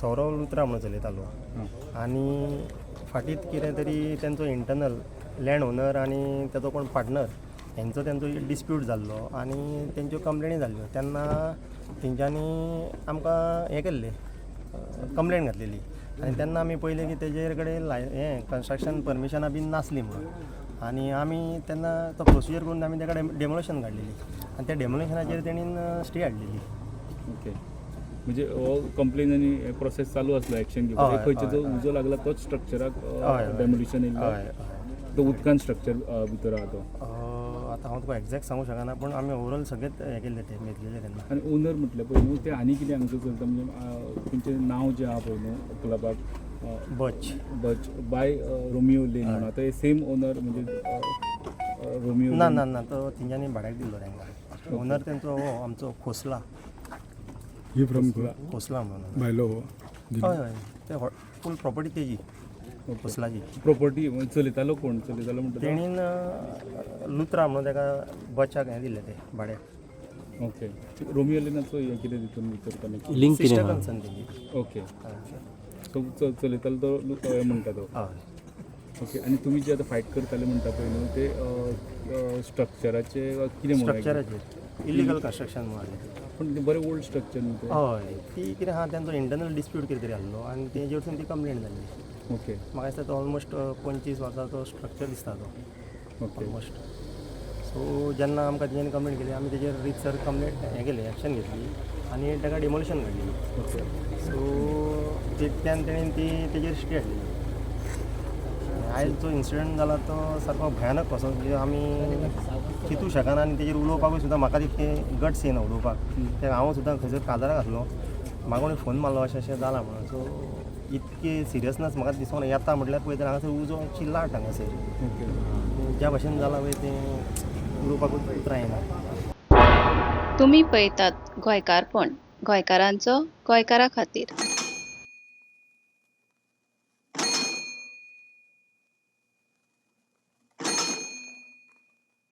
सौरव लुत्रा म्हणून चलयतालो आनी फाटीत कितें तरी तेंचो इंटरनल लँड ओनर आनी तेचो कोण पार्टनर तेंचो डिस्प्यूट जाल्लो आनी तेंच्यो कंप्लेनी जाल्ल्यो तेन्ना तेंच्यांनी आमकां हें केल्लें कंप्लेंट घातलेली आनी तेन्ना आमी पयलें की तेजेर कडेन हें कन्स्ट्रक्शन परमिशनां बीन नासली म्हणून आनी आमी तेन्ना तो प्रोसिजर करून आमी तेका डेमोलेशन काडलेली आनी त्या डेमोलेशनाचेर तेणीन स्टे हाडलेली. ओके, म्हणजे हो कंप्लेन आनी प्रोसेस चालू आसलो एक्शन घेवपाक खंयचे जो उजो लागला तोच स्ट्रक्चराक डेमोलिशन येयलो तो उदकान स्ट्रक्चर भितर आहा तो आतां हांव तुका एक्झॅक्ट सांगूंक शकना पूण आमी ओवरऑल सगळेंच हें केल्लें तें घेतलेलें तेन्ना. आनी ओनर म्हटल्यार पळय न्हू ते आनी कितें हांगसर चलता म्हणजे तेंचें नांव जें आहा पळय न्हू क्लबाक बच बाय रोमियो लेन म्हणून आतां हे सेम ओनर म्हणजे रोमियो ना ना ना तो तेंच्यांनी भाड्याक दिल्लो तेंकां. ओनर तेंचो हो आमचो खोसला ही फ्रॉम खोसला म्हणून भायलो हय हय ते फूल प्रॉपर्टी तेजी खोसलाची. प्रॉपर्टी चलयतालो कोण चलयतालो म्हणटा तेणीन लुत्रा म्हणून तेका बचाक हें दिल्लें तें भाड्याक. ओके, रोमियो लेनाचो हें कितें तितून भितर कनेक्ट लिंक सिस्टर कन्सर्न तेजी. ओके, सो चलयतालो तो हें म्हणटा तो. हय ओके, आनी तुमी जे आतां फायट करताले म्हणटा पळय न्हू ते स्ट्रक्चराचे कितें म्हणून स्ट्रक्चराचेर इलिगल कन्स्ट्रक्शन म्हणून पण ते बरें ओल्ड स्ट्रक्चर न्हू ते. हय ती कितें आहा तेंचो इंटरनल डिस्प्यूट कितें तरी आहलो आनी तेजे वरसून ती कंप्लेंट जाल्ली. ओके म्हाका दिसता तो ऑलमोस्ट 25 वर्साचो स्ट्रक्चर दिसता तो ओके ऑलमोस्ट. सो जेन्ना आमकां तेजें कंप्लेंट केली आमी तेजेर रितसर कंप्लेंट हें केलें एक्शन घेतली आनी ताका डिमोलिशन काडली. ओके सो तेन्ना तेणेन ती तेजेर स्टे हाडली. आयज जो इन्सिडंट जाला तो सारको भयानक कसो म्हणजे आमी चिंतूं शकना आनी तेजेर उलोवपाकूय सुद्दां म्हाका तितकें गट्स येना उलोवपाक. तें हांव सुद्दां खंयसर काजाराक आसलो म्हाका कोणी फोन मारलो अशें जालां म्हणून. सो इतके सिरियसनस म्हाका दिसूंक ना. येता म्हटल्यार पळय तर हांगासर उजोची लाट हांगासर ओके ज्या भाशेन जालां पळय तें उलोवपाकूच उतरां येना. तुम्ही पळयतात गोंयकारपण, गोंयकारांचो गोंयकारा खातीर.